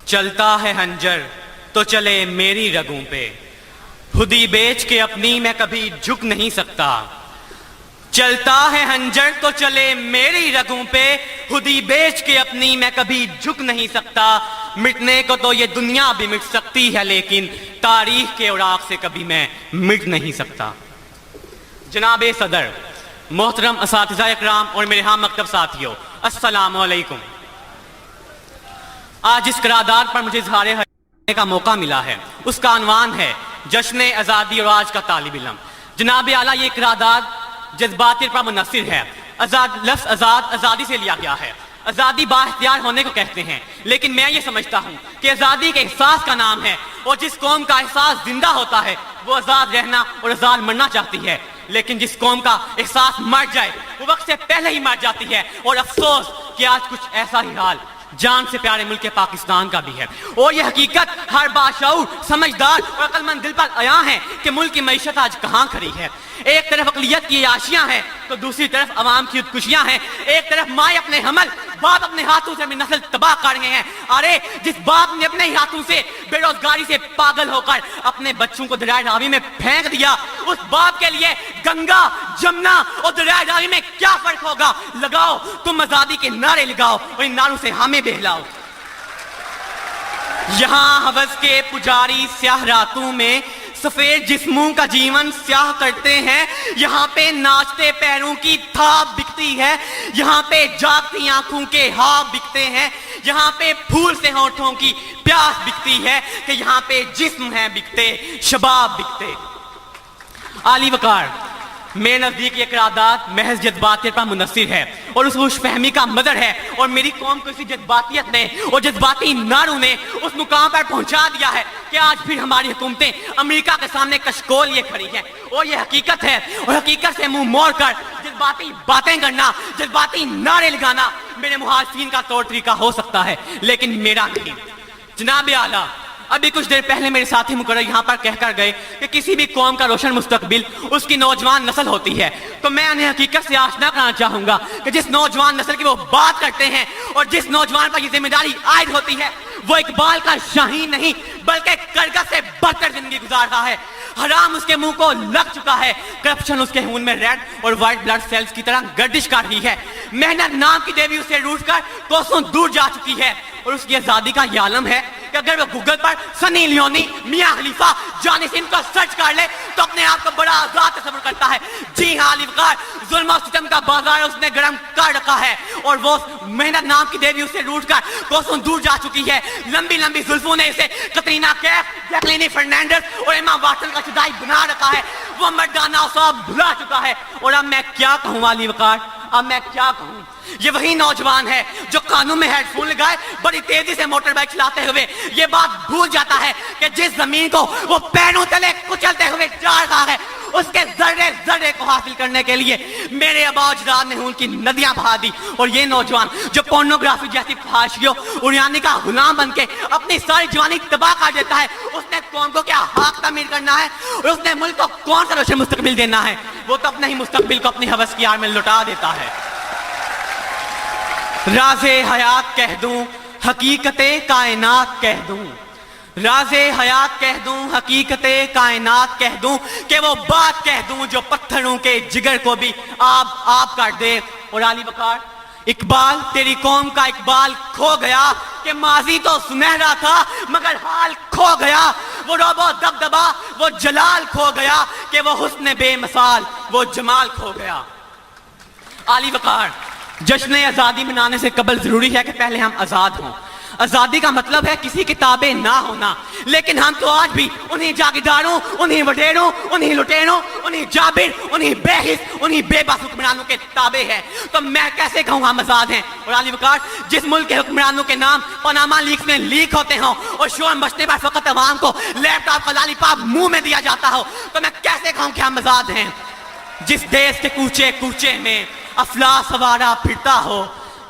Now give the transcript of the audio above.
چلتا ہے ہنجر تو چلے میری رگوں پہ، خودی بیچ کے اپنی میں کبھی جھک نہیں سکتا۔ چلتا ہے ہنجر تو چلے میری رگوں پہ، خودی بیچ کے اپنی میں کبھی جھک نہیں سکتا۔ مٹنے کو تو یہ دنیا بھی مٹ سکتی ہے، لیکن تاریخ کے اوراق سے کبھی میں مٹ نہیں سکتا۔ جناب صدر، محترم اساتذہ اکرام اور میرے ہاں مکتب ساتھیوں، السلام علیکم۔ آج اس قرارداد پر مجھے اظہار حیرانی کرنے کا موقع ملا ہے، اس کا عنوان ہے جشن آزادی اور آج کا طالب علم۔ جناب اعلیٰ، یہ قرارداد جذباتی پر منحصر ہے۔ لفظ آزاد آزادی سے لیا گیا ہے۔ آزادی با اختیار ہونے کو کہتے ہیں، لیکن میں یہ سمجھتا ہوں کہ آزادی کے احساس کا نام ہے، اور جس قوم کا احساس زندہ ہوتا ہے وہ آزاد رہنا اور آزاد مرنا چاہتی ہے، لیکن جس قوم کا احساس مر جائے وہ وقت سے پہلے ہی مر جاتی ہے۔ اور افسوس کہ آج کچھ ایسا ہی حال جان سے پیارے ملک پاکستان کا بھی ہے، اور یہ حقیقت ہر باشعور سمجھدار اور عقل مند دل پر عیاں ہے کہ ملک کی معیشت آج کہاں کھڑی ہے۔ ایک طرف اقلیت کی عیاشیاں ہیں تو دوسری طرف عوام کی خودکشیاں ہیں۔ ایک طرف مائیں اپنے حمل، باپ اپنے ہاتھوں سے اپنی نسل تباہ کر رہے ہیں۔ ارے جس باپ نے اپنے ہی ہاتھوں سے بے روزگاری سے پاگل ہو کر اپنے بچوں کو دریائے راوی میں پھینک دیا، اس باپ کے لیے گنگا، جمنا اور دریائے راوی میں کیا فرق ہوگا؟ لگاؤ تم آزادی کے نعرے لگاؤ اور ان نعروں سے ہمیں بہلاؤ۔ یہاں ہوس کے پجاری سیاہ راتوں میں سفید جسموں کا جیون سیاہ کرتے ہیں، یہاں پہ ناچتے پیروں کی تھاپ بکتی ہے، یہاں پہ جاگتی آنکھوں کے خواب بکتے ہیں، یہاں پہ پھول سے ہونٹوں کی پیاس بکتی ہے کہ یہاں پہ جسم ہیں بکتے، شباب بکتے۔ عالی وقار، میرے نزدیک یہ قرارداد محض جذباتیت پر منحصر ہے اور اس خوش فہمی کا مظہر ہے، اور میری قوم کو اسی جذباتیت نے اور جذباتی نعروں نے اس مقام پر پہنچا دیا ہے کہ آج پھر ہماری حکومتیں امریکہ کے سامنے کشکول لیے کھڑی ہیں۔ اور یہ حقیقت ہے، اور حقیقت سے منہ موڑ کر جذباتی باتیں کرنا، جذباتی نعرے لگانا میرے محافظین کا طور طریقہ ہو سکتا ہے، لیکن میرا نہیں۔ جناب اعلیٰ، ابھی کچھ دیر پہلے میرے ساتھی مقرر یہاں پر کہہ کر گئے کہ کسی بھی قوم کا روشن مستقبل اس کی نوجوان نسل ہوتی ہے، تو میں انہیں حقیقت سے آشنا کرانا چاہوں گا کہ جس نوجوان نسل کی وہ بات کرتے ہیں اور جس نوجوان پر یہ ذمہ داری عائد ہوتی ہے، وہ اقبال کا شاہین نہیں بلکہ کرگس سے بدتر زندگی گزار رہا ہے۔ حرام اس کے منہ کو لگ چکا ہے، کرپشن اس کے خون میں ریڈ اور وائٹ بلڈ سیلز کی طرح گردش کر رہی ہے، محنت نام کی دیوی اسے روٹ کر کوسوں دور جا چکی ہے، اور اس کی آزادی کا یہ عالم ہے کہ اگر وہ گوگل پر سنی لیونی، میاں خلیفہ، جانی سنگھ کو سرچ کر لے تو اپنے آپ کو بڑا آزاد تصور کرتا ہے۔ جی ہاں علی وقار، ظلم و ستم کا بازار اس نے گرم کر رکھا ہے، اور وہ محنت نام کی دیوی اسے روٹ کر کوسوں دور جا چکی ہے۔ لمبی لمبی زلفوں نے اسے کترینہ کیف، جیکلین فرنینڈس اور ایما واٹسن کا جدائی بنا رکھا ہے۔ وہ مردانہ سب بھلا چکا ہے، اور اب میں کیا کہوں علی وقار، اب میں کیا کہوں؟ یہ وہی نوجوان ہے جو کانوں میں ہیڈ فون لگائے بڑی تیزی سے موٹر بائک چلاتے ہوئے یہ بات بھول جاتا ہے کہ جس زمین کو وہ پیروں تلے کچلتے ہوئے جا رہا ہے، اس کے ذرے ذرے کو حاصل کرنے کے لیے میرے آباء و اجداد نے ان کی ندیاں بہا دی۔ اور یہ نوجوان جو پورنوگرافی جیسی فحاشیوں اڑیانے کا غلام بن کے اپنی ساری جوانی تباہ کر دیتا ہے، اس نے قوم کو کیا حق تعمیر کرنا ہے اور اس نے ملک کو کون سا روشن مستقبل دینا ہے؟ وہ تو اپنے ہی مستقبل کو اپنی ہوس کی آڑ میں لٹا دیتا ہے۔ راز حیات کہہ دوں، حقیقت کائنات کہہ دوں، راز حیات کہہ دوں، حقیقت کائنات کہہ دوں، کہ وہ بات کہہ دوں جو پتھروں کے جگر کو بھی آب کر دے۔ اور علی وقار، اقبال، تیری قوم کا اقبال کھو گیا کہ ماضی تو سنہرا تھا مگر حال کھو گیا، وہ رعب و دبدبا، وہ جلال کھو گیا کہ وہ حسن بے مثال، وہ جمال کھو گیا۔ علی وقار، جشن آزادی منانے سے قبل ضروری ہے کہ پہلے ہم آزاد ہوں۔ آزادی کا مطلب ہے کسی کی تابع نہ ہونا، لیکن ہم تو آج بھی انہی جاگیرداروں، انہی وڈیروں، انہی لٹیروں، انہی جابر، انہی بے حس، انہی بے بس حکمرانوں کے تابع ہیں۔ تو میں کیسے کہوں ہم آزاد ہیں؟ اور علی وقار، جس ملک کے حکمرانوں کے نام پاناما لیکس میں لیک ہوتے ہوں اور شور مچنے پر فقط عوام کو لیپ ٹاپ کا لالی پاپ منہ میں دیا جاتا ہو، تو میں کیسے کہوں کہ ہم آزاد ہیں؟ جس دیش کے کوچے کوچے میں افلاس سوارا پھرتا ہو،